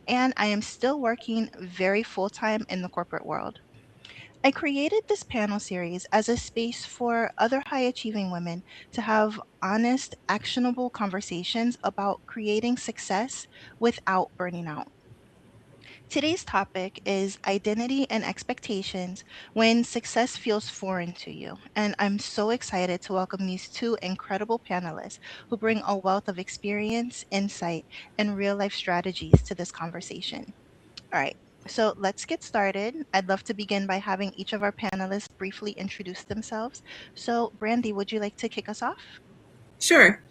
and I am still working very full time in the corporate world. I created this panel series as a space for other high achieving women to have honest, actionable conversations about creating success without burning out. Today's topic is identity and expectations when success feels foreign to you. And I'm so excited to welcome these two incredible panelists who bring a wealth of experience, insight, and real life strategies to this conversation. All right. So let's get started. I'd love to begin by having each of our panelists briefly introduce themselves. So, Brandy, would you like to kick us off? Sure.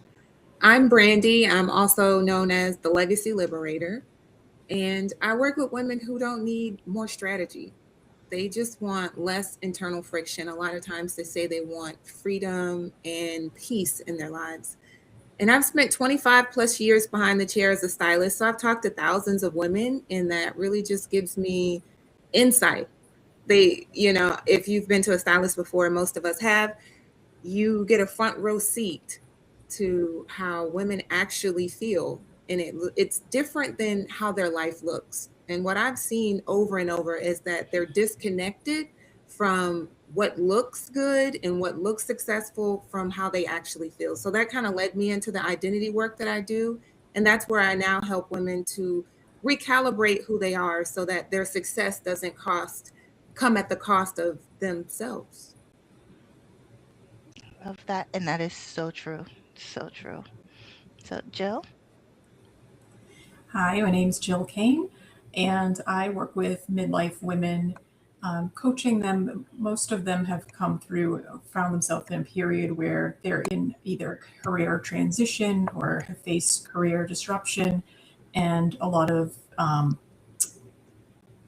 I'm Brandy. I'm also known as the Legacy Liberator. And I work with women who don't need more strategy. They just want less internal friction. A lot of times they say they want freedom and peace in their lives. And I've spent 25 plus years behind the chair as a stylist. So I've talked to thousands of women, and that really just gives me insight. If you've been to a stylist before, most of us have, you get a front row seat to how women actually feel, and it's different than how their life looks. And what I've seen over and over is that they're disconnected from what looks good and what looks successful from how they actually feel. So that kind of led me into the identity work that I do, and that's where I now help women to recalibrate who they are so that their success doesn't cost come at the cost of themselves. Love that. And that is so true. So true. So, Jill? Hi, my name's Jill Kane, and I work with midlife women, coaching them. Most of them have come through, found themselves in a period where they're in either career transition or have faced career disruption, and a lot of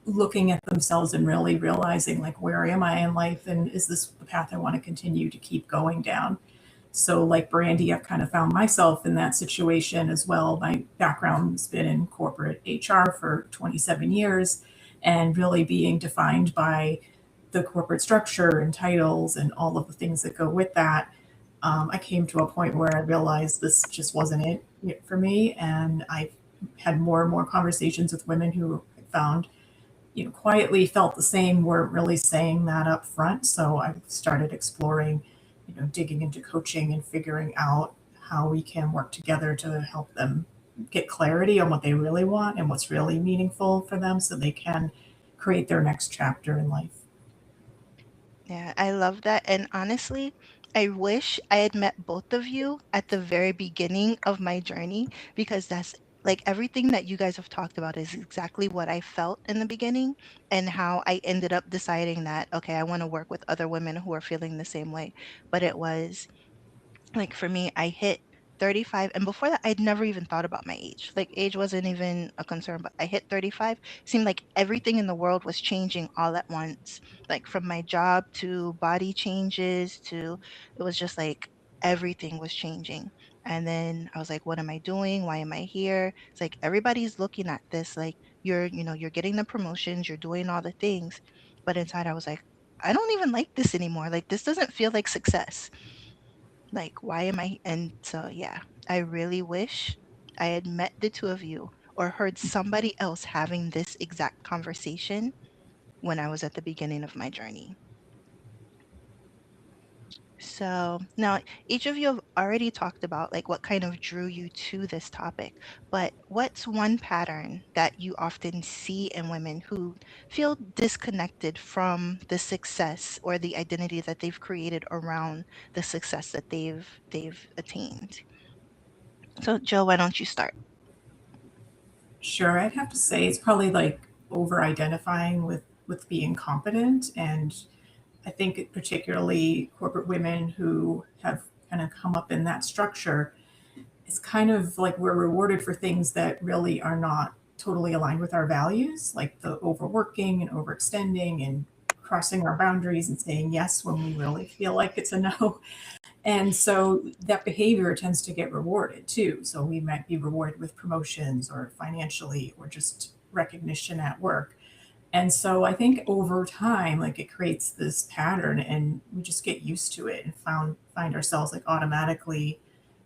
looking at themselves and really realizing, like, where am I in life, and is this the path I want to continue to keep going down? So, like Brandy, I've kind of found myself in that situation as well. My background's been in corporate HR for 27 years and really being defined by the corporate structure and titles and all of the things that go with that. I came to a point where I realized this just wasn't it for me. And I've had more and more conversations with women who found, quietly felt the same, weren't really saying that up front. So I started exploring, digging into coaching and figuring out how we can work together to help them get clarity on what they really want and what's really meaningful for them so they can create their next chapter in life. Yeah, I love that. And honestly, I wish I had met both of you at the very beginning of my journey because that's like everything that you guys have talked about is exactly what I felt in the beginning and how I ended up deciding that, okay, I want to work with other women who are feeling the same way. But it was like for me, I hit 35, and before that I'd never even thought about my age. Like age wasn't even a concern, but I hit 35. Seemed like everything in the world was changing all at once. Like from my job to body changes to it was just like everything was changing. And then I was like, what am I doing? Why am I here? It's like everybody's looking at this like you're getting the promotions, you're doing all the things. But inside I was like, I don't even like this anymore. Like this doesn't feel like success. Like, why am I? And so, yeah, I really wish I had met the two of you or heard somebody else having this exact conversation when I was at the beginning of my journey. So now each of you have already talked about like what kind of drew you to this topic, but what's one pattern that you often see in women who feel disconnected from the success or the identity that they've created around the success that they've attained? So, Joe, why don't you start? Sure, I'd have to say it's probably like over identifying with being competent. And I think particularly corporate women who have kind of come up in that structure, it's kind of like we're rewarded for things that really are not totally aligned with our values, like the overworking and overextending and crossing our boundaries and saying yes when we really feel like it's a no. And so that behavior tends to get rewarded too. So we might be rewarded with promotions or financially or just recognition at work. And so I think over time, like it creates this pattern and we just get used to it and find ourselves like automatically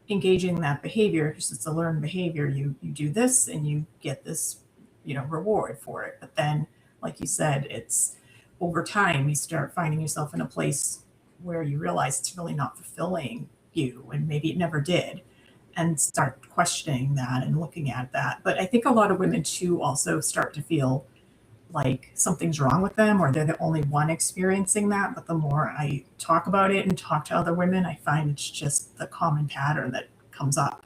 engaging in that behavior because it's a learned behavior. You do this and you get this reward for it. But then, like you said, it's over time you start finding yourself in a place where you realize it's really not fulfilling you, and maybe it never did, and start questioning that and looking at that. But I think a lot of women too also start to feel like something's wrong with them, or they're the only one experiencing that. But the more I talk about it and talk to other women, I find it's just the common pattern that comes up.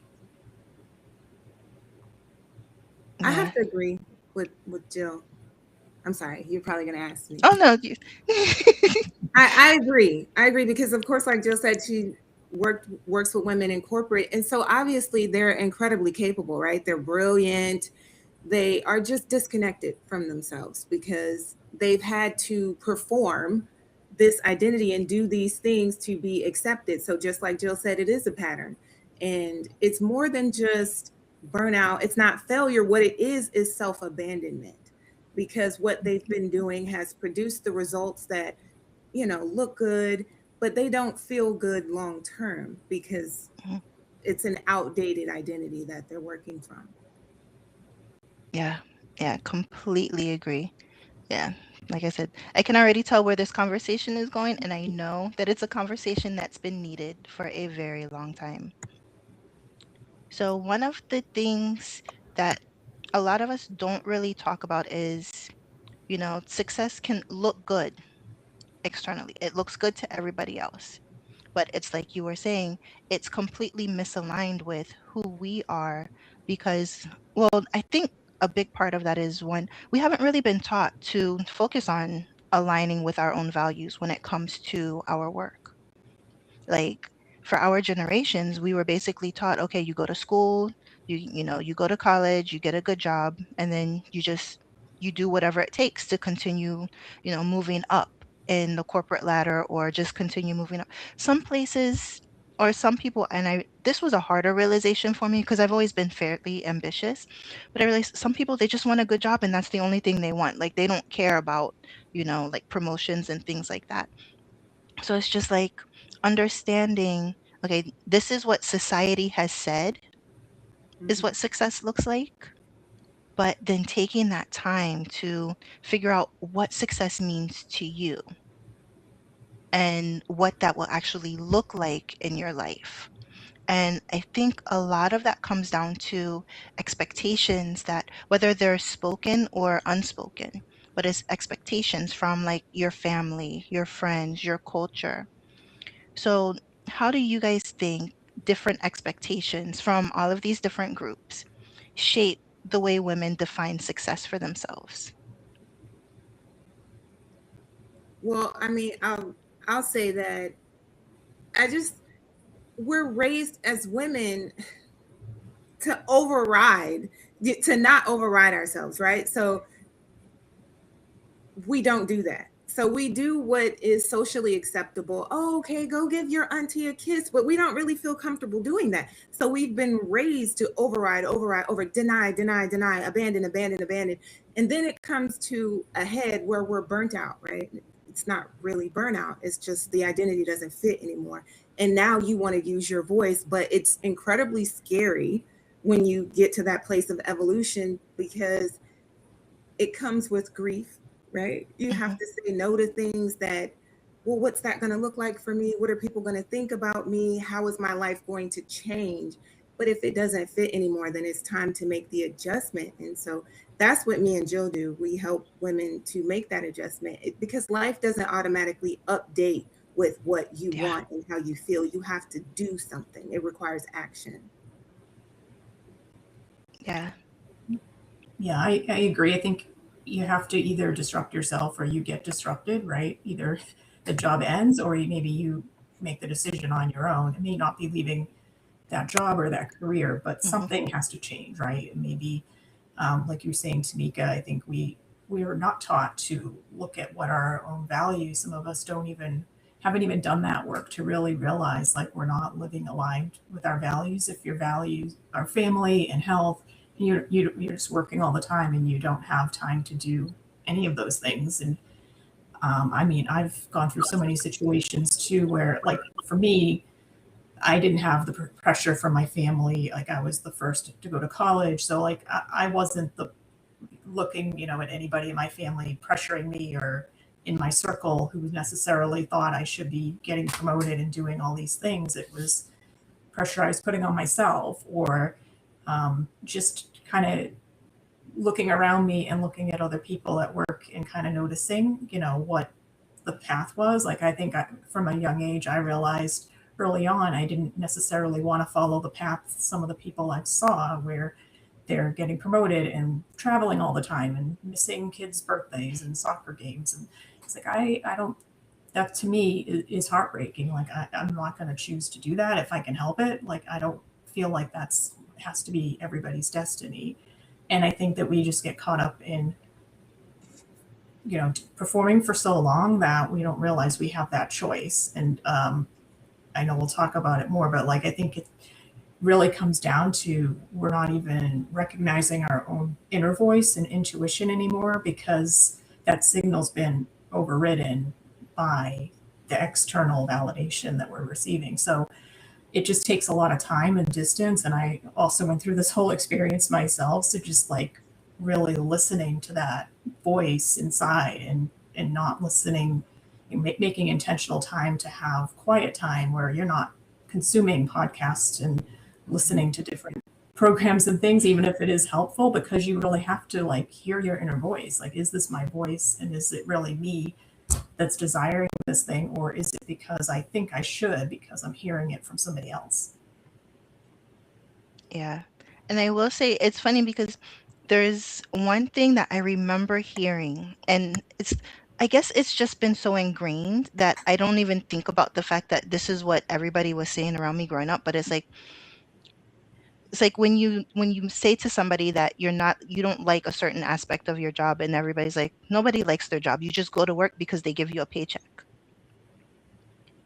I Yeah. have to agree with Jill. I'm sorry, you're probably gonna ask me. Oh no. I agree. I agree because of course, like Jill said, she works with women in corporate, and so obviously they're incredibly capable, right? They're brilliant. They are just disconnected from themselves because they've had to perform this identity and do these things to be accepted. So just like Jill said, it is a pattern, and it's more than just burnout. It's not failure. What it is self-abandonment, because what they've been doing has produced the results that look good, but they don't feel good long term because Mhm. it's an outdated identity that they're working from. Yeah. Yeah. Completely agree. Yeah. Like I said, I can already tell where this conversation is going, and I know that it's a conversation that's been needed for a very long time. So, one of the things that a lot of us don't really talk about is, success can look good externally. It looks good to everybody else. But it's like you were saying, it's completely misaligned with who we are because, well, I think a big part of that is one, we haven't really been taught to focus on aligning with our own values when it comes to our work. Like for our generations, we were basically taught, okay, you go to school, you go to college, you get a good job, and then you do whatever it takes to continue, moving up in the corporate ladder or just continue moving up. Some places or some people, and I this was a harder realization for me because I've always been fairly ambitious, but I realized some people they just want a good job and that's the only thing they want. Like they don't care about, like promotions and things like that. So it's just like understanding, okay, this is what society has said is Mhm. what success looks like, but then taking that time to figure out what success means to you and what that will actually look like in your life. And I think a lot of that comes down to expectations that, whether they're spoken or unspoken, but it's expectations from like your family, your friends, your culture. So, how do you guys think different expectations from all of these different groups shape the way women define success for themselves? Well, I mean, I'll say that I just we're raised as women to override to not override ourselves, right? So we don't do that. So we do what is socially acceptable. Oh, okay, go give your auntie a kiss, but we don't really feel comfortable doing that. So we've been raised to override, over deny, abandon, abandon, abandon. And then it comes to a head where we're burnt out, right? It's not really burnout. It's just the identity doesn't fit anymore. And now you want to use your voice, but it's incredibly scary when you get to that place of evolution because it comes with grief, right? You have Hmm. to say no to things that, well, what's that going to look like for me? What are people going to think about me? How is my life going to change? But if it doesn't fit anymore, then it's time to make the adjustment. And so that's what me and Jill do. We help women to make that adjustment because life doesn't automatically update with what you Yeah, want and how you feel. You have to do something, it requires action. yeah, Yeah, I agree. I think you have to either disrupt yourself or you get disrupted, right? Either the job ends or maybe you make the decision on your own. It may not be leaving that job or that career, but hmm, something has to change, right? And maybe, like you're saying, Tamika, I think we are not taught to look at what our own values. Some of us don't even haven't even done that work to really realize like we're not living aligned with our values. If your values are family and health, you're just working all the time and you don't have time to do any of those things. And I mean, I've gone through so many situations too where, like, for me, I didn't have the pressure from my family. Like, I was the first to go to college, so like I wasn't the looking, at anybody in my family pressuring me or in my circle who necessarily thought I should be getting promoted and doing all these things. It was pressure I was putting on myself, or just kind of looking around me and looking at other people at work and kind of noticing, what the path was. Like, I think from a young age, I realized early on I didn't necessarily want to follow the path some of the people I saw where they're getting promoted and traveling all the time and missing kids' birthdays and soccer games. And it's like, I don't, that to me is heartbreaking. Like, I'm not going to choose to do that if I can help it. Like, I don't feel like that's has to be everybody's destiny. And I think that we just get caught up in, performing for so long that we don't realize we have that choice. And I know we'll talk about it more, but like, I think it really comes down to we're not even recognizing our own inner voice and intuition anymore, because that signal's been overridden by the external validation that we're receiving. So it just takes a lot of time and distance. And I also went through this whole experience myself. So just like really listening to that voice inside, and not listening, making intentional time to have quiet time where you're not consuming podcasts and listening to different programs and things, even if it is helpful, because you really have to like hear your inner voice. Like, is this my voice? And is it really me that's desiring this thing? Or is it because I think I should, because I'm hearing it from somebody else? Yeah. And I will say it's funny because there's one thing that I remember hearing, and I guess it's just been so ingrained that I don't even think about the fact that this is what everybody was saying around me growing up. But it's like when you say to somebody that you don't like a certain aspect of your job, and everybody's like, nobody likes their job. You just go to work because they give you a paycheck.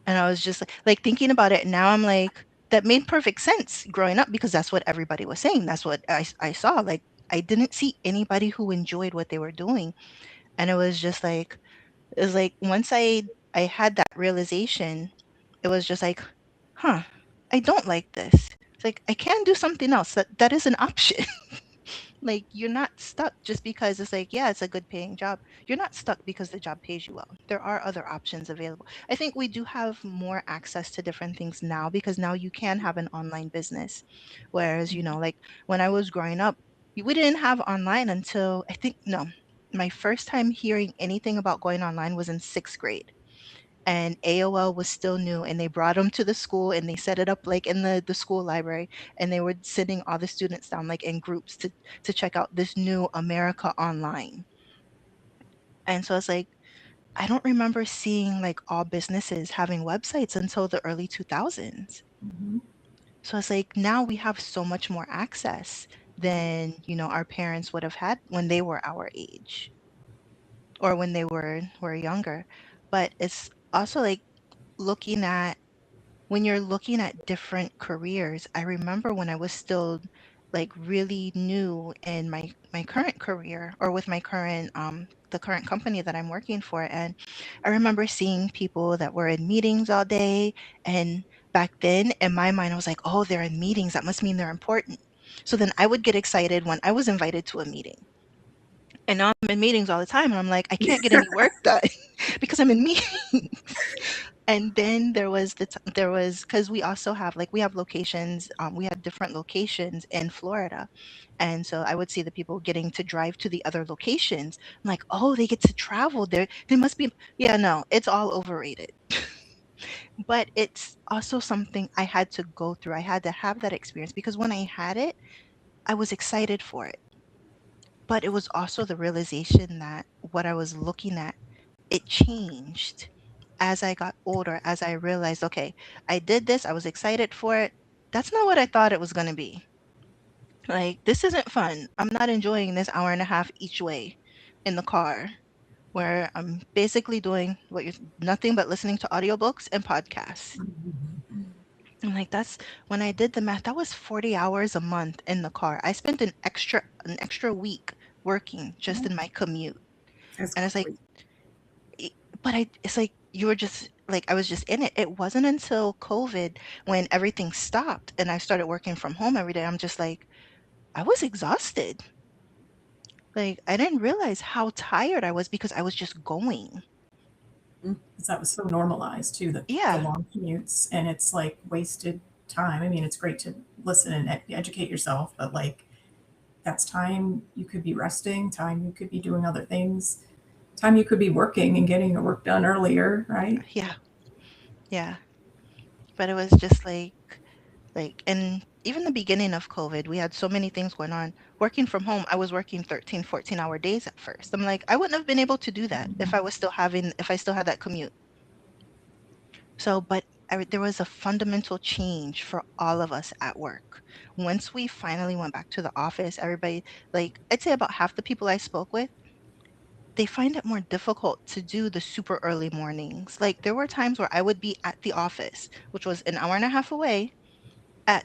And I was just like thinking about it now, I'm like, that made perfect sense growing up because that's what everybody was saying. That's what I saw. Like, I didn't see anybody who enjoyed what they were doing. And it was like once I had that realization, it was just like, huh, I don't like this. It's like I can do something else. That is an option. Like, you're not stuck just because it's like, yeah, it's a good paying job. You're not stuck because the job pays you well. There are other options available. I think we do have more access to different things now because now you can have an online business. Whereas, like when I was growing up, we didn't have online until I think, no, my first time hearing anything about going online was in sixth grade. And AOL was still new, and they brought them to the school and they set it up like in the school library, and they were sending all the students down like in groups to check out this new America Online. And so it's like I don't remember seeing like all businesses having websites until the early 2000s. Mm-hmm. So it's like now we have so much more access than, our parents would have had when they were our age or when they were younger. But it's also like looking at when you're looking at different careers. I remember when I was still like really new in my current career, or with my current the current company that I'm working for, and I remember seeing people that were in meetings all day. And back then in my mind I was like, oh, they're in meetings, that must mean they're important. So then I would get excited when I was invited to a meeting. And now I'm in meetings all the time and I'm like, I can't get any work done because I'm in meetings. And then there was because we also have like we have locations, we have different locations in Florida. And so I would see the people getting to drive to the other locations. I'm like, oh, they get to travel there. They must be, yeah, no, it's all overrated. But it's also something I had to go through. I had to have that experience because when I had it, I was excited for it. But it was also the realization that what I was looking at, it changed as I got older, as I realized, okay, I did this, I was excited for it. That's not what I thought it was going to be. Like, this isn't fun. I'm not enjoying this hour and a half each way in the car where I'm basically doing what you're nothing but listening to audiobooks and podcasts. And like that's when I did the math, that was 40 hours a month in the car. I spent an extra week working just in my commute. That's And it's like crazy. it- but it's like you were just like I was just in it. It wasn't until COVID when everything stopped and I started working from home every day. I'm just like I was exhausted. Like I didn't realize how tired I was because I was just going. Because that was so normalized too, the Yeah. long commutes, and it's like wasted time. I mean, it's great to listen and educate yourself, but like that's time you could be resting, time you could be doing other things, time you could be working and getting your work done earlier, right? Yeah. Yeah. But it was just like and even the beginning of COVID, we had so many things going on. Working from home, I was working 13, 14-hour days at first. I'm like, I wouldn't have been able to do that if I still had that commute. So, but there was a fundamental change for all of us at work. Once we finally went back to the office, everybody, like, I'd say about half the people I spoke with, they find it more difficult to do the super early mornings. Like, there were times where I would be at the office, which was an hour and a half away, at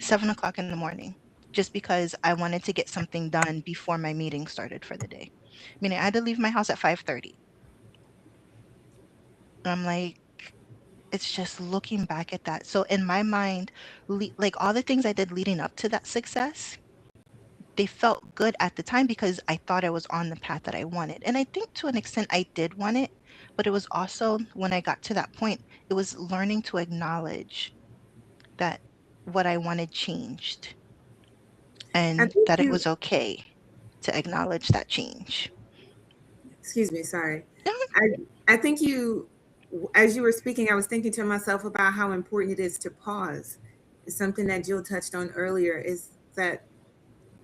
7 o'clock in the morning, just because I wanted to get something done before my meeting started for the day. Meaning, I had to leave my house at 5:30. And I'm like, it's just looking back at that. So in my mind, like all the things I did leading up to that success, they felt good at the time because I thought I was on the path that I wanted. And I think to an extent I did want it, but it was also when I got to that point, it was learning to acknowledge that what I wanted changed I and think that it you, was okay to acknowledge that change. excuse me, sorry. No. I think you, as you were speaking, I was thinking to myself about how important it is to pause. It's something that Jill touched on earlier, is that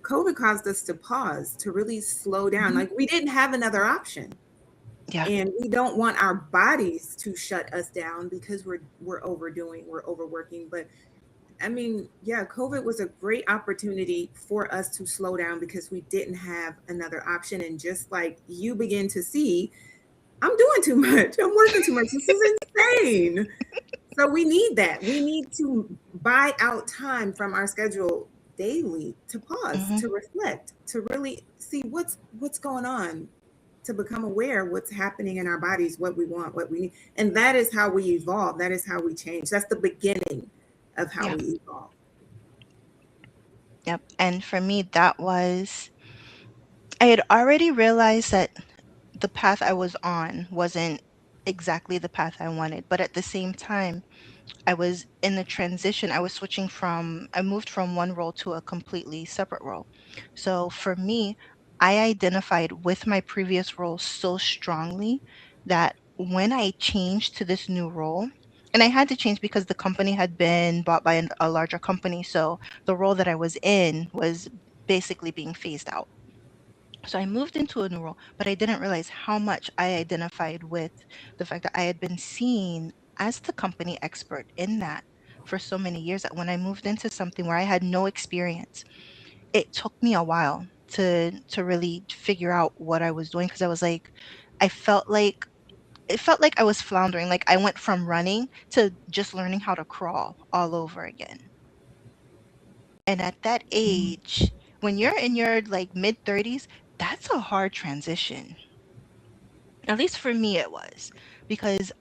COVID caused us to pause, to really slow down. Mhm. Like we didn't have another option. Yeah. And we don't want our bodies to shut us down because we're overdoing, we're overworking. But I mean, yeah, COVID was a great opportunity for us to slow down because we didn't have another option. And just like you begin to see, I'm doing too much. I'm working too much. This is insane. So we need that. We need to buy out time from our schedule daily to pause, Hmm. to reflect, to really see what's going on, to become aware of what's happening in our bodies, what we want, what we need. And that is how we evolve. That is how we change. That's the beginning of how Yeah. we evolve. Yep. And for me, that was, I had already realized that the path I was on wasn't exactly the path I wanted. But at the same time, I was in the transition. I moved from one role to a completely separate role. So for me, I identified with my previous role so strongly that when I changed to this new role, and I had to change because the company had been bought by a larger company. So the role that I was in was basically being phased out. So I moved into a new role, but I didn't realize how much I identified with the fact that I had been seen as the company expert in that for so many years that when I moved into something where I had no experience, it took me a while to really figure out what I was doing because I was like, I felt like it felt like I was floundering. Like I went from running to just learning how to crawl all over again. And at that age, when you're in your like mid 30s, that's a hard transition. At least for me, it was because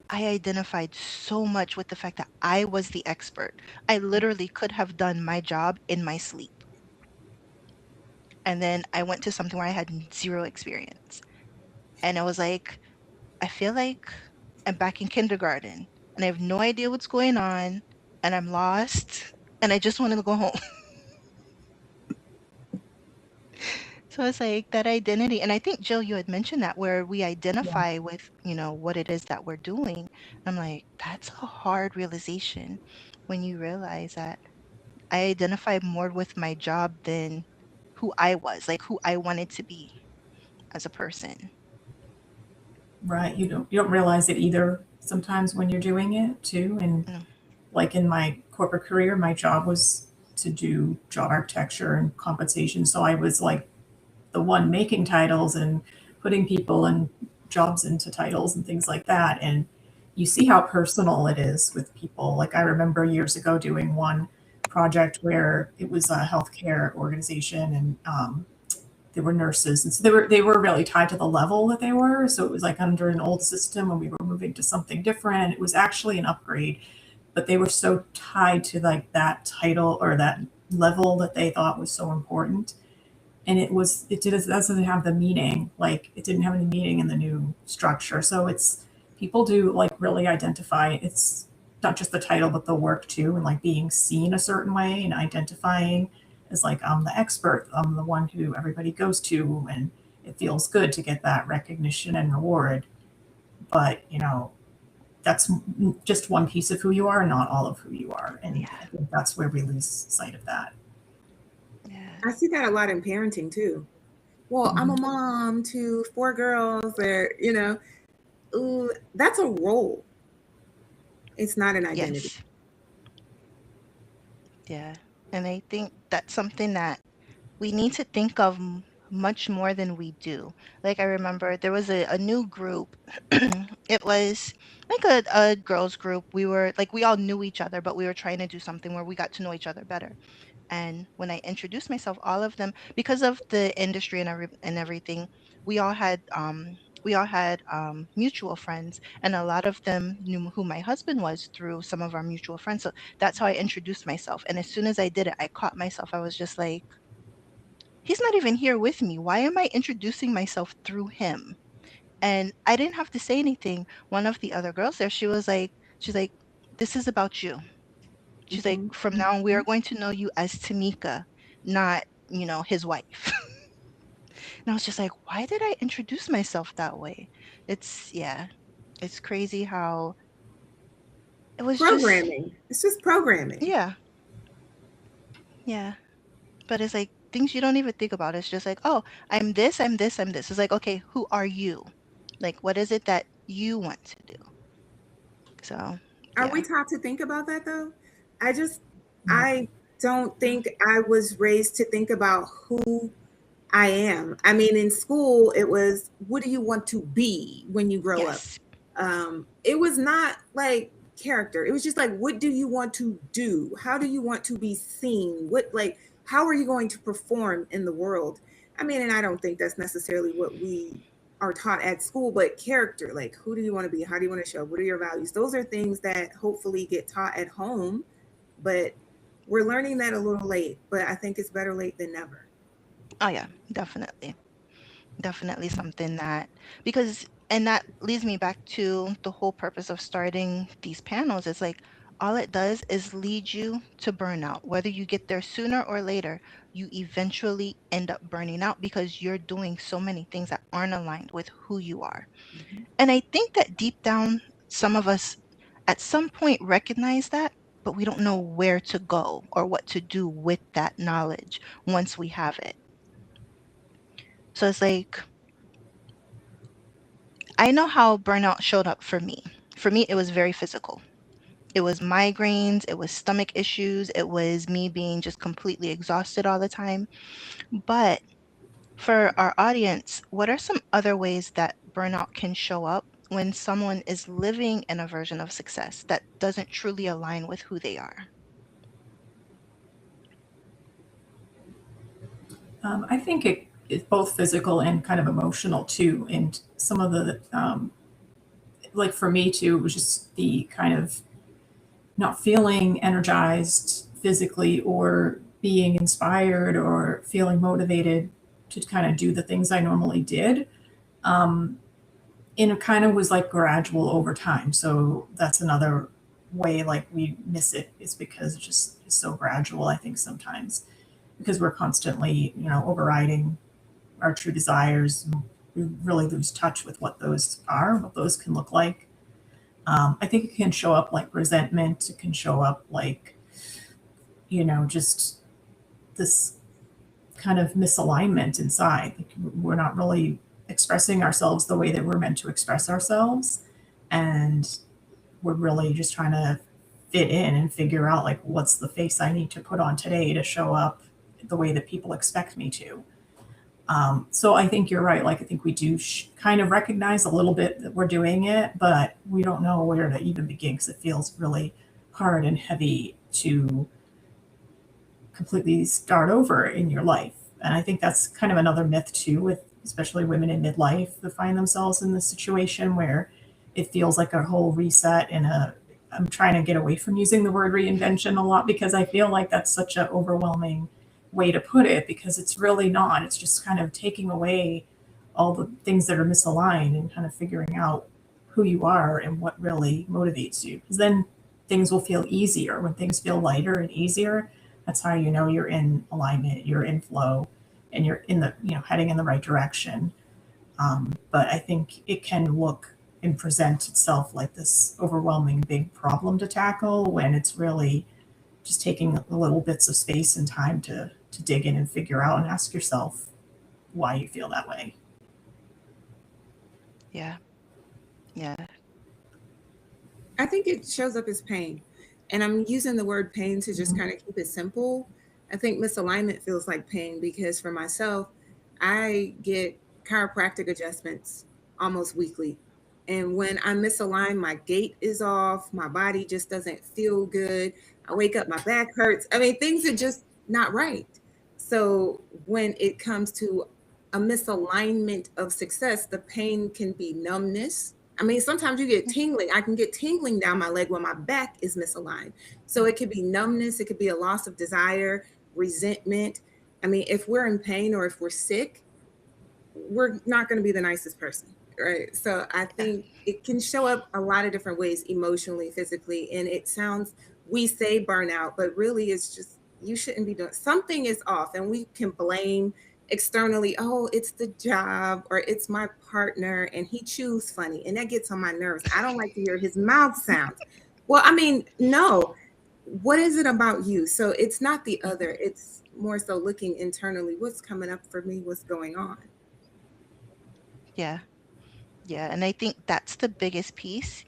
I identified so much with the fact that I was the expert. I literally could have done my job in my sleep. And then I went to something where I had zero experience. And I was like, I feel like I'm back in kindergarten and I have no idea what's going on and I'm lost and I just wanted to go home. So it's like that identity. And I think, Jill, you had mentioned that where we Yeah. identify with, what it is that we're doing. I'm like, that's a hard realization when you realize that I identify more with my job than who I was, like who I wanted to be as a person. Right. You don't realize it either sometimes when you're doing it too. And Mm. like in my corporate career, my job was to do job architecture and compensation. So I was like the one making titles and putting people and jobs into titles and things like that. And you see how personal it is with people. Like I remember years ago doing one project where it was a healthcare organization, and they were nurses, and so they were really tied to the level that they were. So it was like under an old system, and we were moving to something different. It was actually an upgrade, but they were so tied to like that title or that level that they thought was so important. and doesn't have the meaning, like it didn't have any meaning in the new structure. So it's, people do like really identify, it's not just the title but the work too, and like being seen a certain way and identifying as like, I'm the expert, I'm the one who everybody goes to, and it feels good to get that recognition and reward. But that's just one piece of who you are, not all of who you are, and Yeah. I think that's where we lose sight of that. Yeah. I see that a lot in parenting too. Well, I'm a Mhm. mom to four girls, or ooh, that's a role. It's not an identity. Yes. Yeah. And I think that's something that we need to think of much more than we do. Like I remember there was a new group. It was like a girls group. We were like we all knew each other, but we were trying to do something where we got to know each other better. And when I introduced myself, all of them, because of the industry and everything, we all had mutual friends, and a lot of them knew who my husband was through some of our mutual friends. So that's how I introduced myself. And as soon as I did it, I caught myself. I was just like, he's not even here with me. Why am I introducing myself through him? And I didn't have to say anything. One of the other girls there, she's like, this is about you. She's like, Hmm. from now on, we are going to know you as Tamika, not, his wife. And I was just like, why did I introduce myself that way? Yeah, it's crazy how it was just, Programming. It's just programming. yeah, yeah. But it's like things you don't even think about. It's just like, oh, I'm this, I'm this, I'm this. It's like, okay, who are you? Like, what is it that you want to do? So, Are we yeah. taught to think about that though? I just, No. I don't think I was raised to think about who I am. I mean, in school, it was, what do you want to be when you grow up? Yes. It was not like character. It was just like, what do you want to do? How do you want to be seen? How are you going to perform in the world? I mean, and I don't think that's necessarily what we are taught at school, but character, like, who do you want to be? How do you want to show? What are your values? Those are things that hopefully get taught at home, but we're learning that a little late, but I think it's better late than never. Oh, yeah, definitely. Definitely something that, because, and that leads me back to the whole purpose of starting these panels. It's like all it does is lead you to burnout. Whether you get there sooner or later, you eventually end up burning out because you're doing so many things that aren't aligned with who you are. And I think that deep down, some of us at some point recognize that, but we don't know where to go or what to do with that knowledge once we have it. So it's like, I know how burnout showed up for me. For me, it was very physical. It was migraines, it was stomach issues, it was me being just completely exhausted all the time. But for our audience, what are some other ways that burnout can show up when someone is living in a version of success that doesn't truly align with who they are? I think it's both physical and kind of emotional too. And some of the, like for me too, it was just the kind of not feeling energized physically or being inspired or feeling motivated to kind of do the things I normally did. Um, and it kind of was like gradual over time. So that's another way like we miss it, is because it just is so gradual, I think sometimes, because we're constantly, overriding our true desires. We really lose touch with what those are, what those can look like. I think it can show up like resentment. It can show up like, just this kind of misalignment inside. Like we're not really expressing ourselves the way that we're meant to express ourselves. And we're really just trying to fit in and figure out like what's the face I need to put on today to show up the way that people expect me to. So I think you're right. Like I think we do kind of recognize a little bit that we're doing it, but we don't know where to even begin because it feels really hard and heavy to completely start over in your life. And I think that's kind of another myth too, with especially women in midlife that find themselves in this situation where it feels like a whole reset and a, I'm trying to get away from using the word reinvention a lot because I feel like that's such an overwhelming way to put it because it's really not. It's just kind of taking away all the things that are misaligned and kind of figuring out who you are and what really motivates you. Because then things will feel easier. When things feel lighter and easier, that's how you know you're in alignment, you're in flow, and you're in the, heading in the right direction. But I think it can look and present itself like this overwhelming big problem to tackle when it's really just taking little bits of space and time to dig in and figure out and ask yourself why you feel that way. Yeah. Yeah. I think it shows up as pain. And I'm using the word pain to just Mhm. kind of keep it simple. I think misalignment feels like pain because for myself, I get chiropractic adjustments almost weekly. And when I'm misaligned, my gait is off, my body just doesn't feel good. I wake up, my back hurts. I mean, things are just not right. So when it comes to a misalignment of success, the pain can be numbness. I mean, sometimes you get tingling. I can get tingling down my leg when my back is misaligned. So it could be numbness, it could be a loss of desire, resentment. I mean, if we're in pain or if we're sick, we're not going to be the nicest person, right? So I Yeah. think it can show up a lot of different ways, emotionally, physically. And it sounds, we say burnout, but really it's just, you shouldn't be doing, something is off. And we can blame externally, oh, it's the job or it's my partner and he chews funny and that gets on my nerves. I don't like to hear his mouth sounds. Well, I mean, no, what is it about you? So it's not the Mhm. other, it's more so looking internally, what's coming up for me, what's going on. Yeah. Yeah. And I think that's the biggest piece.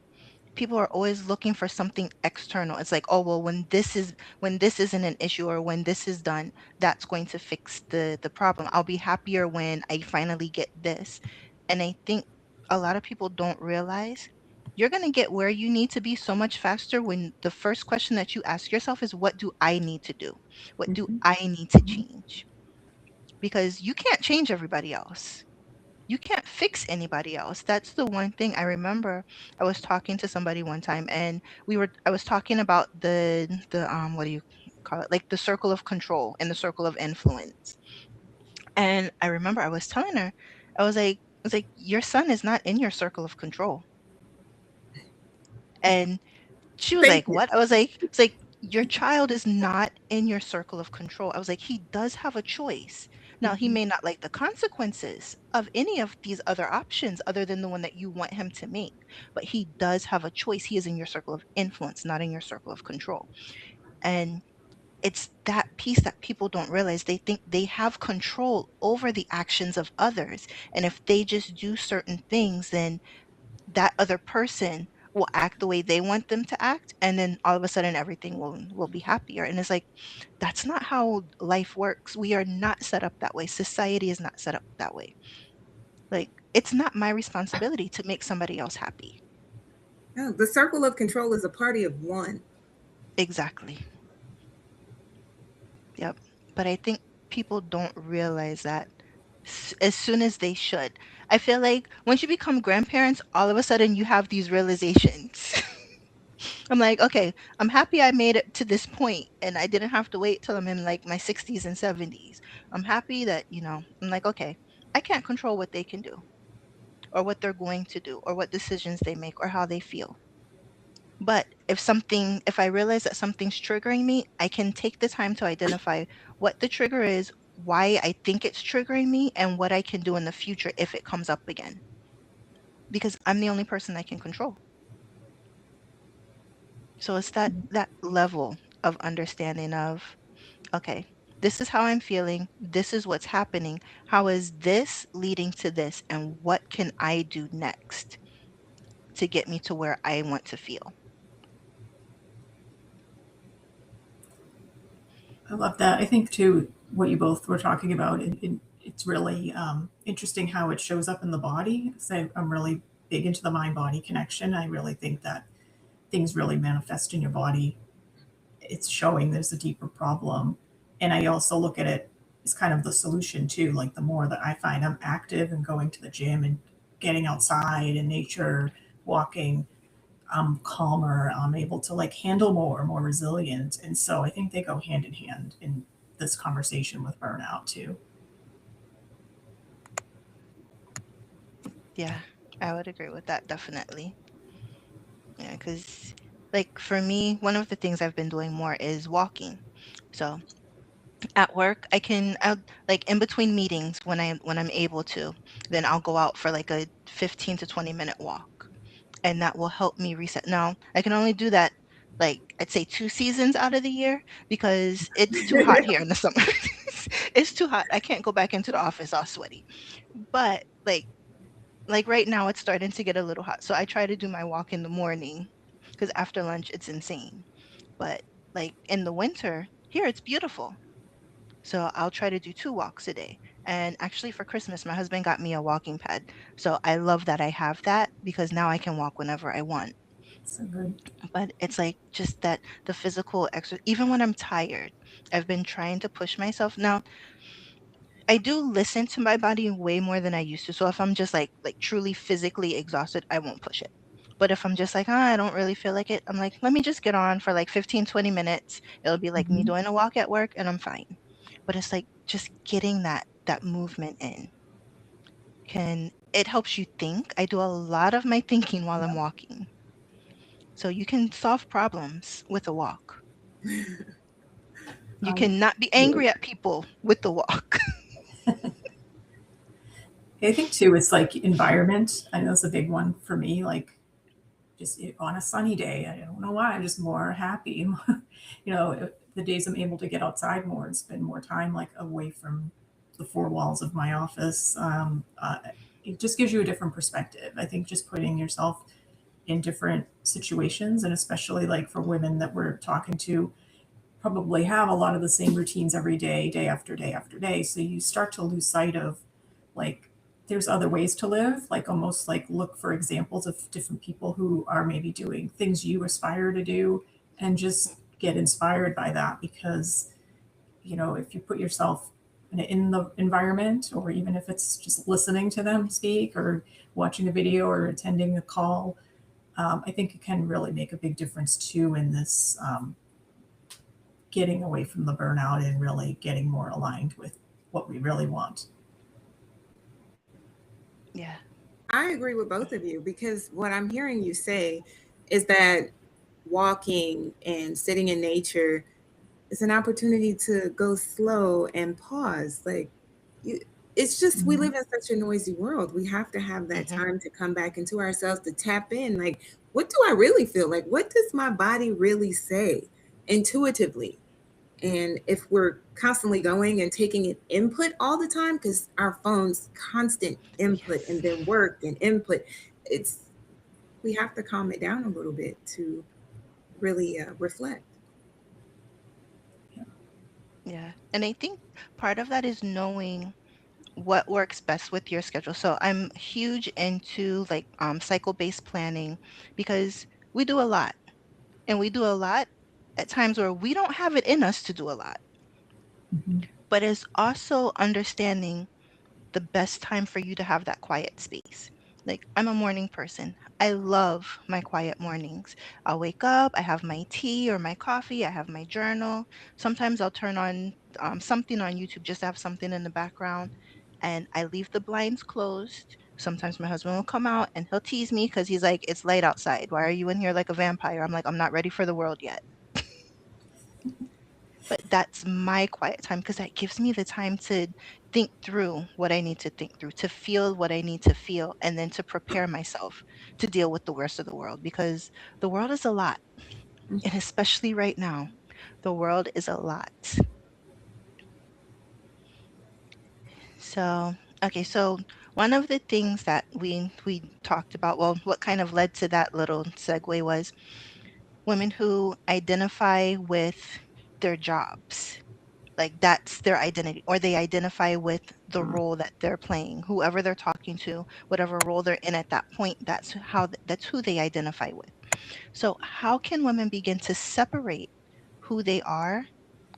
People are always looking for something external. It's like, oh well, when this isn't an issue or when this is done, that's going to fix the problem. I'll be happier when I finally get this. And I think a lot of people don't realize you're going to get where you need to be so much faster when the first question that you ask yourself is, what do I need to do? What do Mhm. I need to Mhm. change? Because you can't change everybody else. You can't fix anybody else. That's the one thing I remember. I was talking to somebody one time and I was talking about the what do you call it? Like the circle of control and the circle of influence. And I remember I was telling her, I was like, your son is not in your circle of control. And she was Thank like, you. "What?" It's like your child is not in your circle of control. I was like, he does have a choice. Now, he Mhm. may not like the consequences of any of these other options other than the one that you want him to make, but he does have a choice. He is in your circle of influence, not in your circle of control. And it's that piece that people don't realize. They think they have control over the actions of others. And if they just do certain things, then that other person will act the way they want them to act, and then all of a sudden everything will be happier. And it's like, that's not how life works. We are not set up that way. Society is not set up that way. Like, it's not my responsibility to make somebody else happy. No, the circle of control is a party of one. Exactly. Yep. But I think people don't realize that as soon as they should. I feel like once you become grandparents, all of a sudden you have these realizations. I'm like, okay, I'm happy I made it to this point and I didn't have to wait till I'm in like my 60s and 70s. I'm happy that, I'm like, okay, I can't control what they can do or what they're going to do or what decisions they make or how they feel. But if I realize that something's triggering me, I can take the time to identify what the trigger is, why I think it's triggering me, and what I can do in the future if it comes up again. Because I'm the only person I can control. So it's that level of understanding of, okay, this is how I'm feeling, this is what's happening, how is this leading to this, and what can I do next to get me to where I want to feel? I love that. I think too what you both were talking about. It's really interesting how it shows up in the body. So I'm really big into the mind body connection. I really think that things really manifest in your body. It's showing there's a deeper problem, and I also look at it as kind of the solution too. Like the more that I find I'm active and going to the gym and getting outside in nature, walking, I'm calmer. I'm able to like handle more resilient. And so I think they go hand in hand. And this conversation with burnout too. Yeah, I would agree with that definitely. Yeah, because like for me, one of the things I've been doing more is walking. So at work, I'll like in between meetings when I'm able to, then I'll go out for like a 15 to 20-minute walk, and that will help me reset. Now, I can only do that like I'd say 2 seasons out of the year because it's too hot here in the summer. It's too hot. I can't go back into the office all sweaty. But like right now it's starting to get a little hot. So I try to do my walk in the morning because after lunch it's insane. But like in the winter, here it's beautiful. So I'll try to do 2 walks a day. And actually for Christmas, my husband got me a walking pad. So I love that I have that because now I can walk whenever I want. So good. But it's like just that the physical exercise, even when I'm tired, I've been trying to push myself. Now, I do listen to my body way more than I used to. So if I'm just like truly physically exhausted, I won't push it. But if I'm just like, I don't really feel like it, I'm like, let me just get on for like 15, 20 minutes. It'll be like me Hmm. doing a walk at work and I'm fine. But it's like just getting that movement in can it helps you think. I do a lot of my thinking while I'm walking. So you can solve problems with a walk. You I cannot be angry at people with the walk. I think too, it's like environment. I know it's a big one for me. Like just on a sunny day, I don't know why, I'm just more happy. The days I'm able to get outside more and spend more time like away from the four walls of my office, it just gives you a different perspective. I think just putting yourself in different situations, and especially like for women that we're talking to, probably have a lot of the same routines every day, day after day after day. So you start to lose sight of like there's other ways to live, like almost like look for examples of different people who are maybe doing things you aspire to do and just get inspired by that because if you put yourself in the environment, or even if it's just listening to them speak or watching a video or attending a call, I think it can really make a big difference too in this getting away from the burnout and really getting more aligned with what we really want. Yeah. I agree with both of you because what I'm hearing you say is that walking and sitting in nature is an opportunity to go slow and pause. Like, you, it's just we Mhm. live in such a noisy world. We have to have that Hmm. time to come back into ourselves, to tap in. Like, what do I really feel? Like, what does my body really say intuitively? And if we're constantly going and taking an input all the time, because our phones constant input and Yes. then work and input, it's we have to calm it down a little bit to really reflect. Yeah. And I think part of that is knowing what works best with your schedule. So I'm huge into like cycle-based planning because we do a lot and we do a lot at times where we don't have it in us to do a lot. Mhm. But it's also understanding the best time for you to have that quiet space. Like, I'm a morning person. I love my quiet mornings. I'll wake up, I have my tea or my coffee, I have my journal. Sometimes I'll turn on something on YouTube just to have something in the background. And I leave the blinds closed. Sometimes my husband will come out and he'll tease me because he's like, it's light outside. Why are you in here like a vampire? I'm like, I'm not ready for the world yet. But that's my quiet time because that gives me the time to think through what I need to think through, to feel what I need to feel, and then to prepare myself to deal with the worst of the world because the world is a lot. And especially right now, the world is a lot. So, okay, so one of the things that we talked about, well, what kind of led to that little segue was women who identify with their jobs. Like that's their identity, or they identify with the role that they're playing, whoever they're talking to, whatever role they're in at that point, that's who they identify with. So how can women begin to separate who they are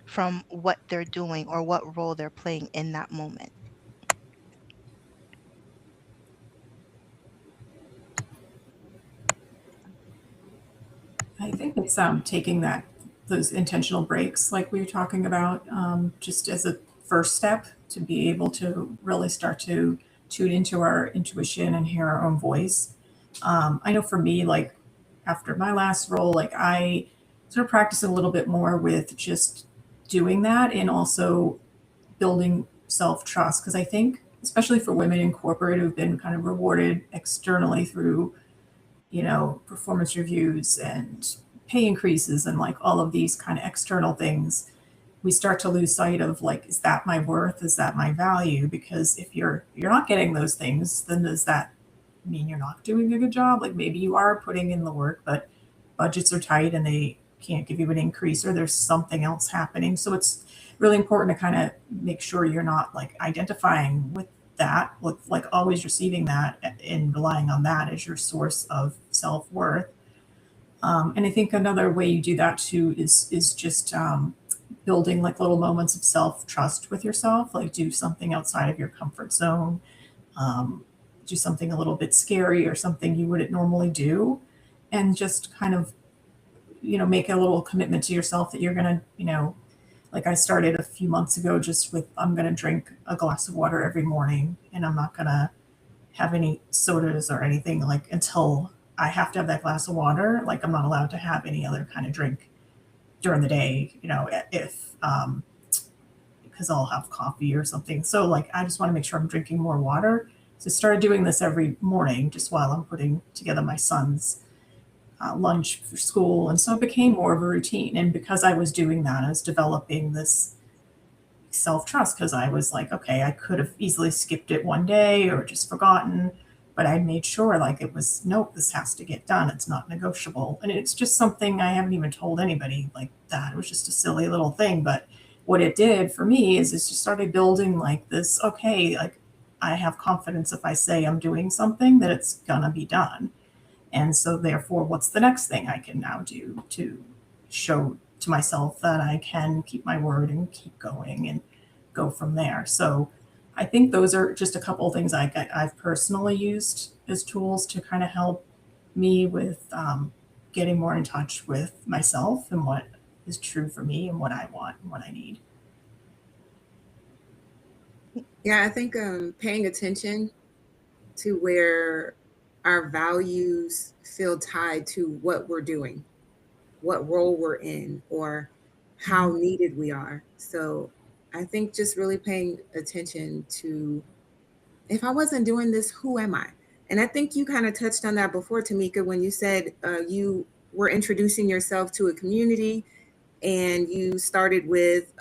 from what they're doing or what role they're playing in that moment? I think it's taking that those intentional breaks, like we were talking about, just as a first step to be able to really start to tune into our intuition and hear our own voice. I know for me, like after my last role, like I sort of practice a little bit more with just doing that and also building self trust. Because I think, especially for women in corporate who've been kind of rewarded externally through, performance reviews and pay increases and like all of these kind of external things, we start to lose sight of like, is that my worth? Is that my value? Because if you're not getting those things, then does that mean you're not doing a good job? Like maybe you are putting in the work, but budgets are tight and they can't give you an increase, or there's something else happening. So it's really important to kind of make sure you're not like identifying with that, with like always receiving that and relying on that as your source of self worth. And I think another way you do that too is just building like little moments of self trust with yourself. Like do something outside of your comfort zone. Um, do something a little bit scary or something you wouldn't normally do, and just kind of make a little commitment to yourself that you're gonna like I started a few months ago just with I'm gonna drink a glass of water every morning, and I'm not gonna have any sodas or anything like until I have to have that glass of water. Like I'm not allowed to have any other kind of drink during the day, if because I'll have coffee or something. So like I just want to make sure I'm drinking more water. So I started doing this every morning just while I'm putting together my son's lunch for school. And so it became more of a routine. And because I was doing that, I was developing this self trust because I was like, okay, I could have easily skipped it one day or just forgotten. But I made sure like it was, nope, this has to get done. It's not negotiable. And it's just something I haven't even told anybody like that. It was just a silly little thing. But what it did for me is it just started building like this, okay, like I have confidence if I say I'm doing something that it's gonna be done. And so, therefore, what's the next thing I can now do to show to myself that I can keep my word and keep going and go from there? So, I think those are just a couple of things I've personally used as tools to kind of help me with getting more in touch with myself and what is true for me and what I want and what I need. Yeah, I think paying attention to where our values feel tied to what we're doing, what role we're in, or Mhm. how needed we are. So I think just really paying attention to, if I wasn't doing this, who am I? And I think you kind of touched on that before, Tamika, when you said you were introducing yourself to a community and you started with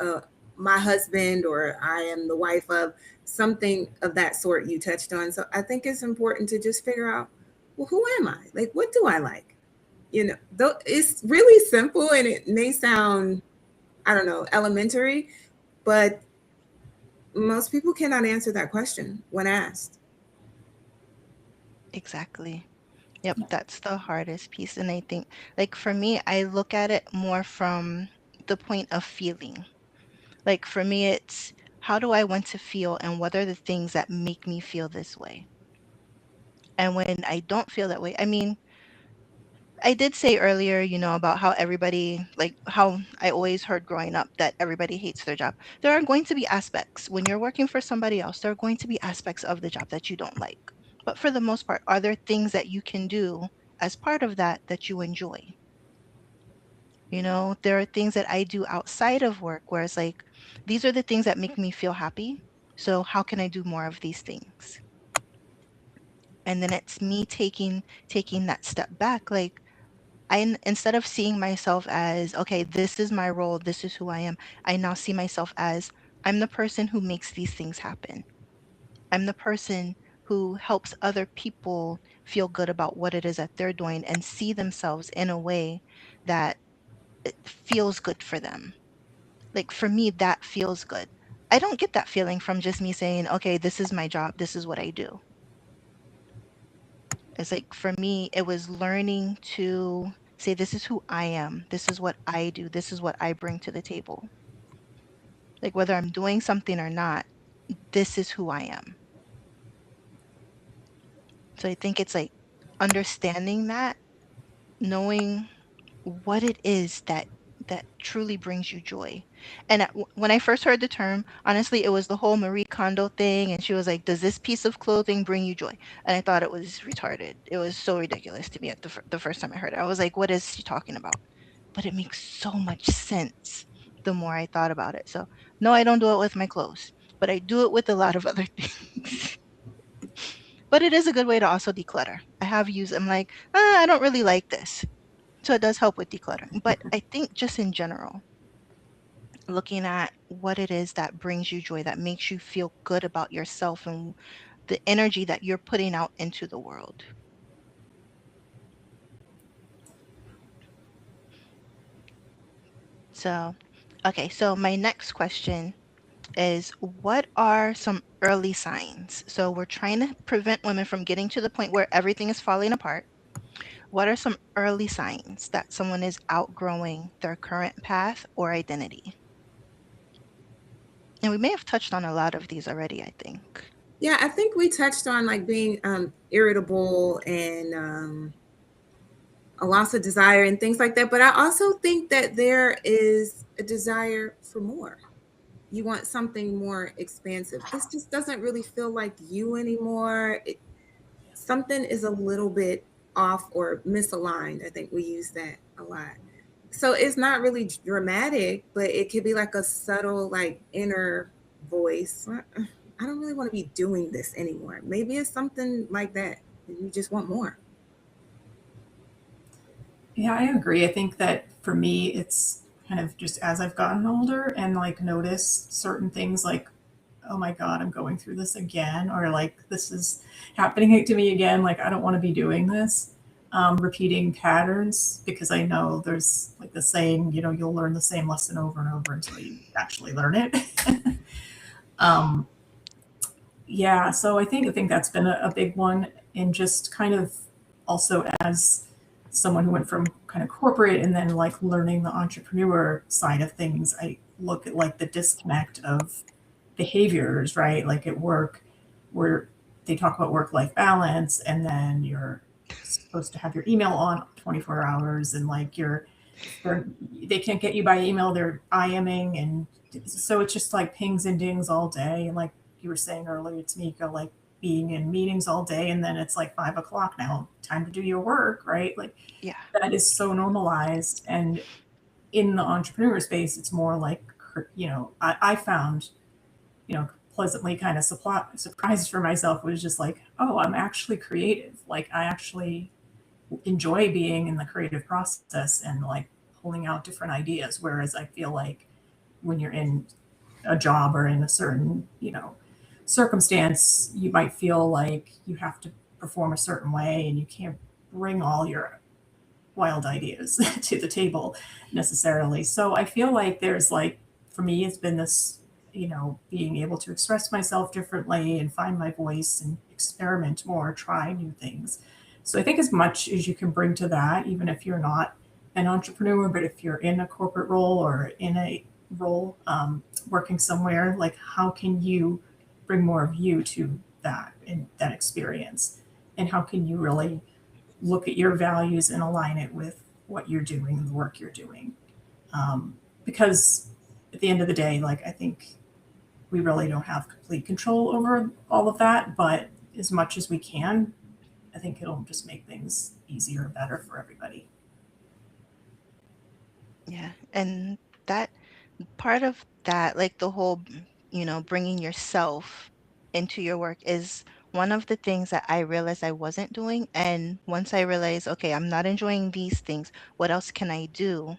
my husband, or I am the wife of, something of that sort you touched on. So I think it's important to just figure out, well, who am I? Like, what do I like? Though it's really simple and it may sound, I don't know, elementary, but most people cannot answer that question when asked. Exactly. Yep, Yeah. that's the hardest piece. And I think, like, for me, I look at it more from the point of feeling. Like, for me, it's how do I want to feel and what are the things that make me feel this way? And when I don't feel that way, I mean, I did say earlier, about how everybody, like how I always heard growing up that everybody hates their job. There are going to be aspects when you're working for somebody else, there are going to be aspects of the job that you don't like. But for the most part, are there things that you can do as part of that that you enjoy? There are things that I do outside of work where it's like, these are the things that make me feel happy. So how can I do more of these things? And then it's me taking that step back. Like instead of seeing myself as, okay, this is my role, this is who I am, I now see myself as I'm the person who makes these things happen. I'm the person who helps other people feel good about what it is that they're doing and see themselves in a way that it feels good for them. Like for me, that feels good. I don't get that feeling from just me saying, okay, this is my job, this is what I do. It's like for me, it was learning to say, this is who I am, this is what I do, this is what I bring to the table. Like whether I'm doing something or not, this is who I am. So I think it's like understanding that, knowing what it is that that truly brings you joy. And when I first heard the term, honestly, it was the whole Marie Kondo thing. And she was like, does this piece of clothing bring you joy? And I thought it was retarded. It was so ridiculous to me at the first time I heard it. I was like, what is she talking about? But it makes so much sense the more I thought about it. So, no, I don't do it with my clothes, but I do it with a lot of other things. But it is a good way to also declutter. I have used, I'm like, I don't really like this. So it does help with decluttering. But I think just in general, looking at what it is that brings you joy, that makes you feel good about yourself and the energy that you're putting out into the world. So, okay, so my next question is, what are some early signs? So we're trying to prevent women from getting to the point where everything is falling apart. What are some early signs that someone is outgrowing their current path or identity? And we may have touched on a lot of these already, I think. Yeah, I think we touched on like being irritable and a loss of desire and things like that. But I also think that there is a desire for more. You want something more expansive. This just doesn't really feel like you anymore. Something is a little bit off or misaligned. I think we use that a lot. So it's not really dramatic, but it could be like a subtle, like inner voice. I don't really want to be doing this anymore. Maybe it's something like that. You just want more. Yeah, I agree. I think that for me, it's kind of just as I've gotten older and like notice certain things like, oh my God, I'm going through this again, or like this is happening to me again. Like, I don't want to be doing this. Repeating patterns because I know there's like the saying, you know, you'll learn the same lesson over and over until you actually learn it. um, yeah, so I think that's been a big one, and just kind of also as someone who went from kind of corporate and then like learning the entrepreneur side of things, I look at like the disconnect of behaviors, right? Like at work, where they talk about work-life balance, and then you're supposed to have your email on 24 hours, and like you're if they're they can't get you by email, they're IMing, and so it's just like pings and dings all day, and like you were saying earlier, Tamika, like being in meetings all day, and then it's like 5 o'clock now, time to do your work, right? Like Yeah. that is so normalized, and in the entrepreneur space, it's more like, I found, pleasantly kind of surprised for myself was just like, oh, I'm actually creative. Like I actually enjoy being in the creative process and like pulling out different ideas. Whereas I feel like when you're in a job or in a certain, circumstance, you might feel like you have to perform a certain way and you can't bring all your wild ideas to the table necessarily. So I feel like there's like, for me, it's been this, being able to express myself differently and find my voice and experiment more, try new things. So I think as much as you can bring to that, even if you're not an entrepreneur, but if you're in a corporate role or in a role working somewhere, like how can you bring more of you to that and that experience? And how can you really look at your values and align it with what you're doing and the work you're doing. Because at the end of the day, like I think we really don't have complete control over all of that, but as much as we can, I think it'll just make things easier and better for everybody. Yeah. And that part of that, like the whole, bringing yourself into your work is one of the things that I realized I wasn't doing. And once I realized, okay, I'm not enjoying these things, what else can I do?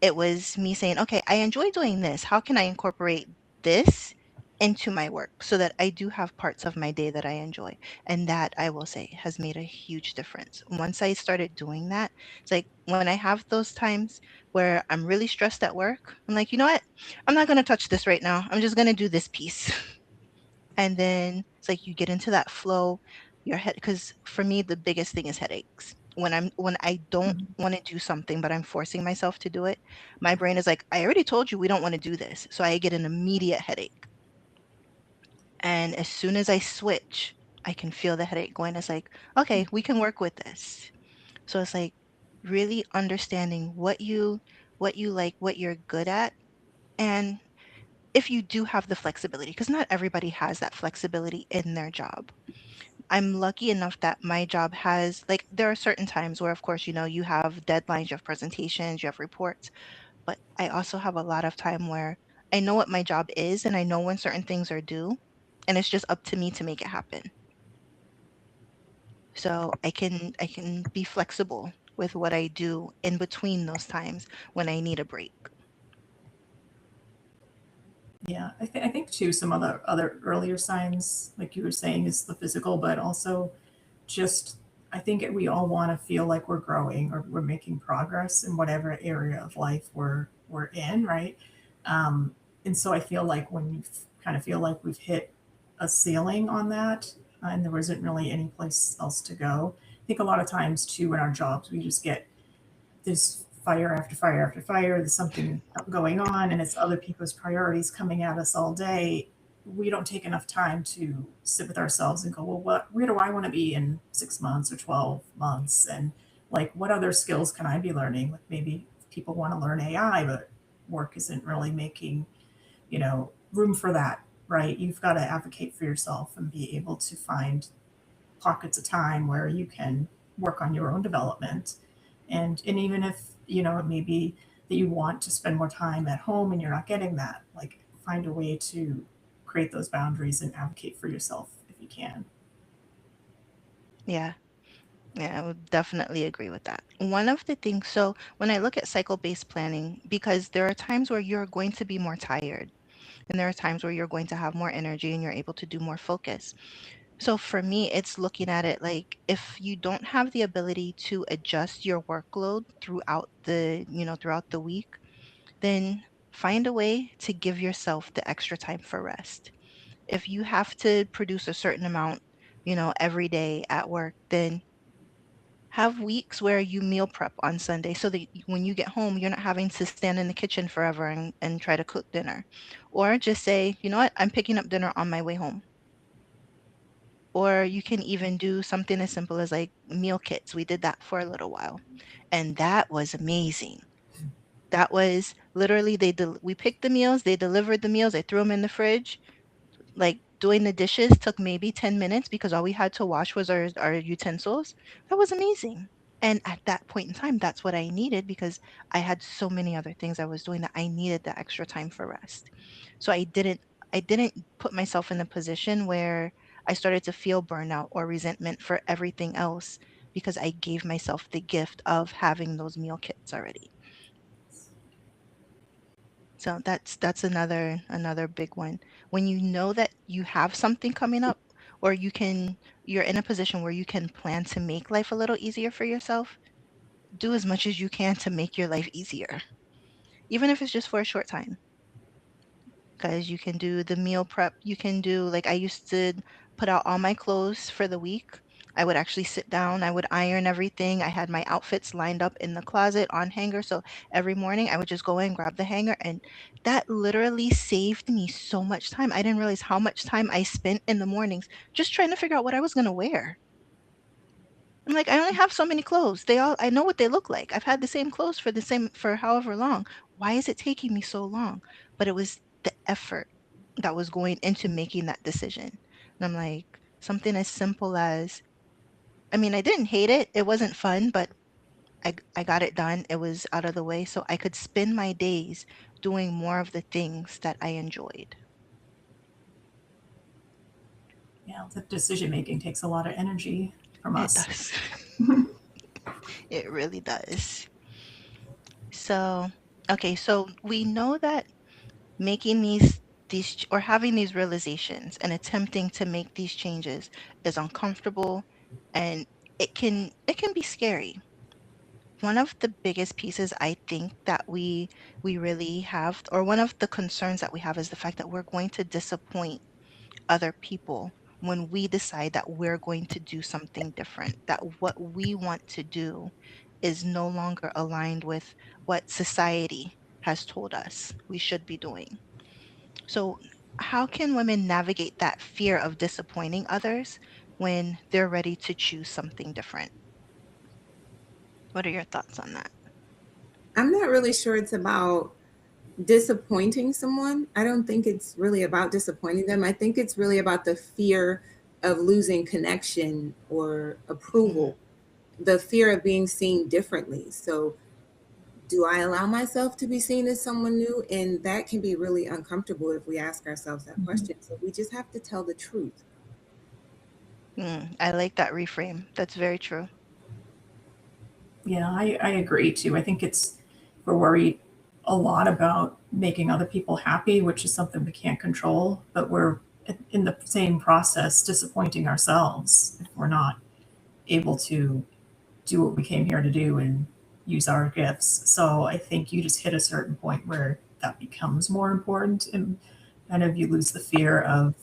It was me saying, okay, I enjoy doing this. How can I incorporate this into my work so that I do have parts of my day that I enjoy? And that I will say has made a huge difference. Once I started doing that, it's like when I have those times where I'm really stressed at work, I'm like, you know what? I'm not going to touch this right now. I'm just going to do this piece. And then it's like you get into that flow, your head, because for me the biggest thing is headaches. When I don't Mhm. want to do something but I'm forcing myself to do it, my brain is like, I already told you we don't want to do this. So I get an immediate headache. And as soon as I switch, I can feel the headache going. It's like, okay, we can work with this. So it's like really understanding what you what you like, what you're good at, and if you do have the flexibility, because not everybody has that flexibility in their job. I'm lucky enough that my job has, like, there are certain times where, of course, you have deadlines, you have presentations, you have reports, but I also have a lot of time where I know what my job is and I know when certain things are due, and it's just up to me to make it happen. So I can be flexible with what I do in between those times when I need a break. Yeah, I think too some other earlier signs, like you were saying, is the physical, but also just I think we all want to feel like we're growing or we're making progress in whatever area of life we're in, right? Um, and so I feel like when you kind of feel like we've hit a ceiling on that, and there isn't really any place else to go. I think a lot of times too in our jobs we just get there's fire after fire after fire. There's something going on, and it's other people's priorities coming at us all day. We don't take enough time to sit with ourselves and go, well, where do I want to be in 6 months or 12 months? And like, what other skills can I be learning? Like maybe people want to learn AI, but work isn't really making, room for that, right? You've got to advocate for yourself and be able to find pockets of time where you can work on your own development. And even if, it may be that you want to spend more time at home and you're not getting that, like find a way to create those boundaries and advocate for yourself if you can. Yeah. Yeah, I would definitely agree with that. One of the things, so when I look at cycle-based planning, because there are times where you're going to be more tired, and there are times where you're going to have more energy and you're able to do more focus. So for me, it's looking at it like if you don't have the ability to adjust your workload throughout the week, then find a way to give yourself the extra time for rest. If you have to produce a certain amount, every day at work, then have weeks where you meal prep on Sunday so that when you get home, you're not having to stand in the kitchen forever and try to cook dinner. Or just say, you know what, I'm picking up dinner on my way home. Or you can even do something as simple as like meal kits. We did that for a little while, and that was amazing. That was literally we picked the meals, they delivered the meals, I threw them in the fridge. Like doing the dishes took maybe 10 minutes because all we had to wash was our utensils. That was amazing. And at that point in time, that's what I needed because I had so many other things I was doing that I needed the extra time for rest. So I didn't put myself in a position where I started to feel burnout or resentment for everything else because I gave myself the gift of having those meal kits already. So that's another big one. When you know that you have something coming up or you're in a position where you can plan to make life a little easier for yourself, do as much as you can to make your life easier, even if it's just for a short time. Because you can do the meal prep. You can do, like, I used to put out all my clothes for the week. I would actually sit down, I would iron everything. I had my outfits lined up in the closet on hanger. So every morning I would just go in, grab the hanger, and that literally saved me so much time. I didn't realize how much time I spent in the mornings just trying to figure out what I was going to wear. I'm like, I only have so many clothes. I know what they look like. I've had the same clothes for however long. Why is it taking me so long? But it was the effort that was going into making that decision. And I'm like, something as simple as, I mean, I didn't hate it. It wasn't fun, but I got it done. It was out of the way. So I could spend my days doing more of the things that I enjoyed. Yeah, the decision making takes a lot of energy from It us. does. It really does. So, okay, so we know that making or having these realizations and attempting to make these changes is uncomfortable, and it can be scary. One of the biggest pieces I think that we really have, or one of the concerns that we have, is the fact that we're going to disappoint other people when we decide that we're going to do something different, that what we want to do is no longer aligned with what society has told us we should be doing. So, how can women navigate that fear of disappointing others when they're ready to choose something different? What are your thoughts on that? I'm not really sure it's about disappointing someone. I don't think it's really about disappointing them. I think it's really about the fear of losing connection or Mm, approval, the fear of being seen differently. So, do I allow myself to be seen as someone new? And that can be really uncomfortable if we ask ourselves that Mhm. question. So, we just have to tell the truth. I like that reframe. That's very true. Yeah, I agree too. I think we're worried a lot about making other people happy, which is something we can't control, but we're in the same process disappointing ourselves if we're not able to do what we came here to do and use our gifts. So I think you just hit a certain point where that becomes more important, and kind of you lose the fear of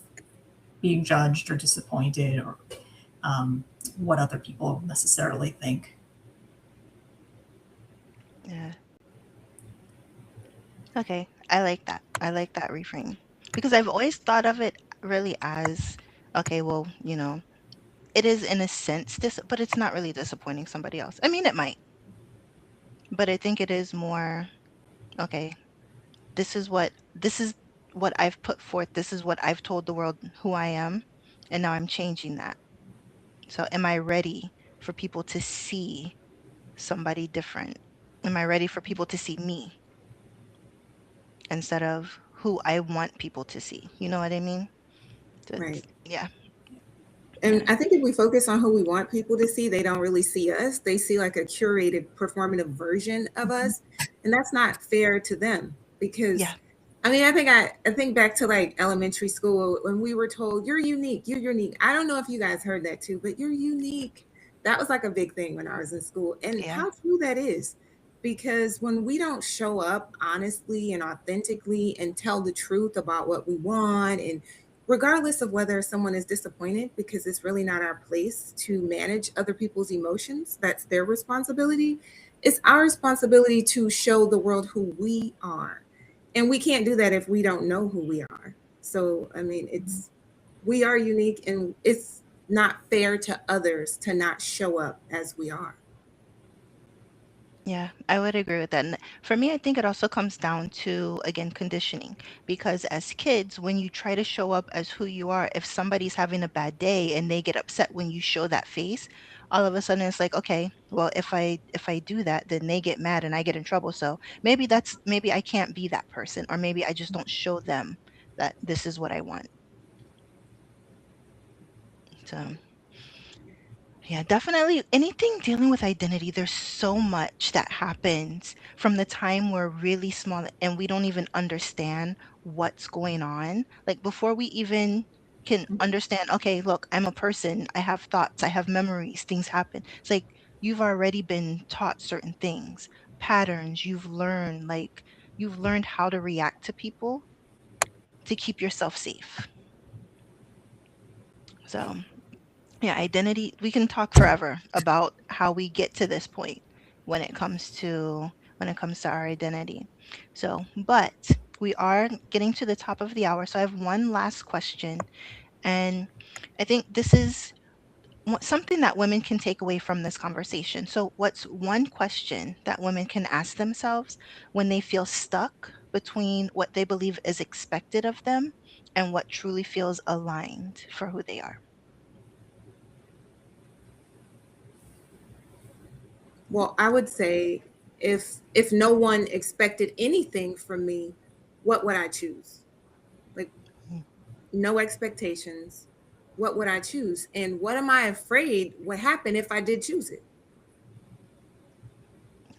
being judged or disappointed, or um, what other people necessarily think. Yeah. Okay. I like that. I like that reframe because I've always thought of it really as okay, well, it is in a sense but it's not really disappointing somebody else. I mean, it might, but I think it is more okay, this is what I've put forth. This is what I've told the world who I am, and now I'm changing that. So am I ready for people to see somebody different? Am I ready for people to see me instead of who I want people to see? You know what I mean? So Right. yeah, And yeah, I think if we focus on who we want people to see, they don't really see us. They see like a curated performative version of Mhm. us. And that's not fair to them because yeah, I mean, I think back to like elementary school when we were told you're unique, you're unique. I don't know if you guys heard that too, but you're unique. That was like a big thing when I was in school. And yeah, how true that is. Because when we don't show up honestly and authentically and tell the truth about what we want, and regardless of whether someone is disappointed, because it's really not our place to manage other people's emotions, that's their responsibility. It's our responsibility to show the world who we are, and we can't do that if we don't know who we are. So I mean, it's we are unique, and it's not fair to others to not show up as we are. yeah. I would agree with that. And for me, I think it also comes down to, again, conditioning. Because as kids, when you try to show up as who you are, if somebody's having a bad day and they get upset when you show that face, all of a sudden it's like, okay, well, if I do that, then they get mad and I get in trouble. So maybe I can't be that person, or maybe I just don't show them that this is what I want. So yeah, definitely. Anything dealing with identity, there's so much that happens from the time we're really small and we don't even understand what's going on. Like before we even can understand, okay, look, I'm a person, I have thoughts, I have memories, things happen. It's like you've already been taught certain things, patterns you've learned how to react to people to keep yourself safe. So yeah, identity, we can talk forever about how we get to this point when it comes to our identity. So, but we are getting to the top of the hour, so I have one last question, and I think this is something that women can take away from this conversation. So what's one question that women can ask themselves when they feel stuck between what they believe is expected of them and what truly feels aligned for who they are? Well, I would say if no one expected anything from me, what would I choose? Like Mm, no expectations. What would I choose? And what am I afraid would happen if I did choose it?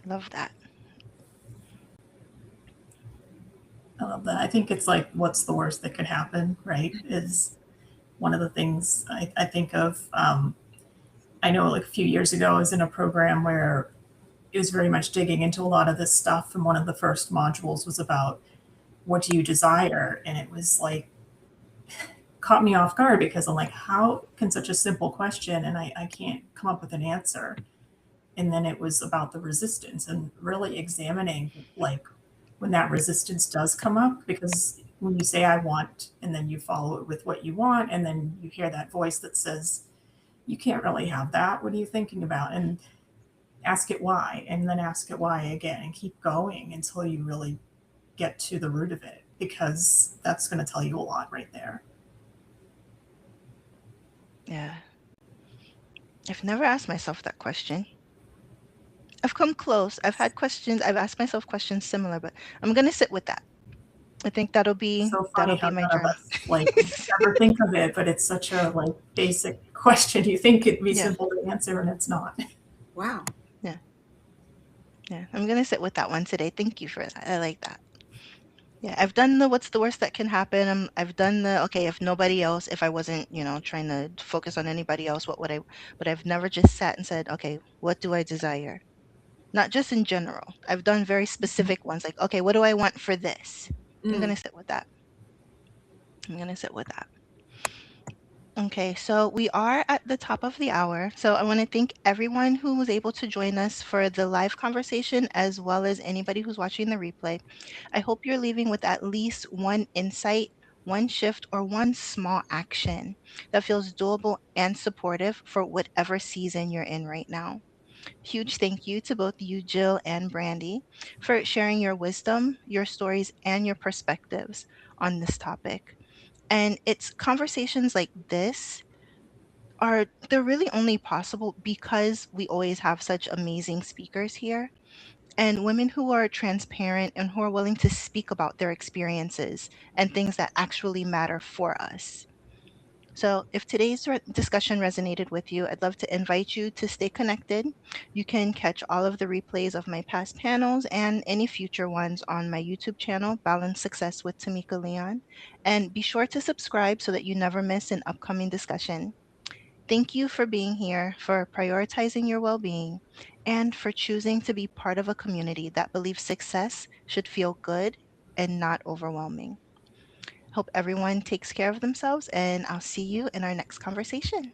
love that. I love that. I think it's like, what's the worst that could happen, right? Is one of the things I think of. I know like a few years ago, I was in a program where it was very much digging into a lot of this stuff. And one of the first modules was about what do you desire? And it was like, caught me off guard because I'm like, how can such a simple question and I can't come up with an answer? And then it was about the resistance and really examining like when that resistance does come up, because when you say I want and then you follow it with what you want and then you hear that voice that says you can't really have that, what are you thinking about? And ask it why, and then ask it why again, and keep going until you really get to the root of it, because that's going to tell you a lot right there. Yeah. I've never asked myself that question. I've come close. I've had questions. I've asked myself questions similar, but I'm gonna sit with that. I think So that'll funny be how my none of journey. us like ever think of it, but it's such a like basic question. You think it'd be Yeah, simple to answer, and it's not. Wow. yeah, yeah. I'm gonna sit with that one today. Thank you for that. I like that. Yeah, I've done the what's the worst that can happen. I've done the okay, if nobody else, if I wasn't, trying to focus on anybody else, what would I, but I've never just sat and said, okay, what do I desire? Not just in general. I've done very specific ones like, okay, what do I want for this? I'm Mm. gonna sit with that. I'm gonna sit with that. Okay, so we are at the top of the hour. So I want to thank everyone who was able to join us for the live conversation, as well as anybody who's watching the replay. I hope you're leaving with at least one insight, one shift, or one small action that feels doable and supportive for whatever season you're in right now. Huge thank you to both you, Jill and Brandy, for sharing your wisdom, your stories, and your perspectives on this topic. And it's conversations like this are they're really only possible because we always have such amazing speakers here and women who are transparent and who are willing to speak about their experiences and things that actually matter for us. So, if today's discussion resonated with you, I'd love to invite you to stay connected. You can catch all of the replays of my past panels and any future ones on my YouTube channel, Balance Success with Tamika Leon. And be sure to subscribe so that you never miss an upcoming discussion. Thank you for being here, for prioritizing your well being, and for choosing to be part of a community that believes success should feel good and not overwhelming. Hope everyone takes care of themselves, and I'll see you in our next conversation.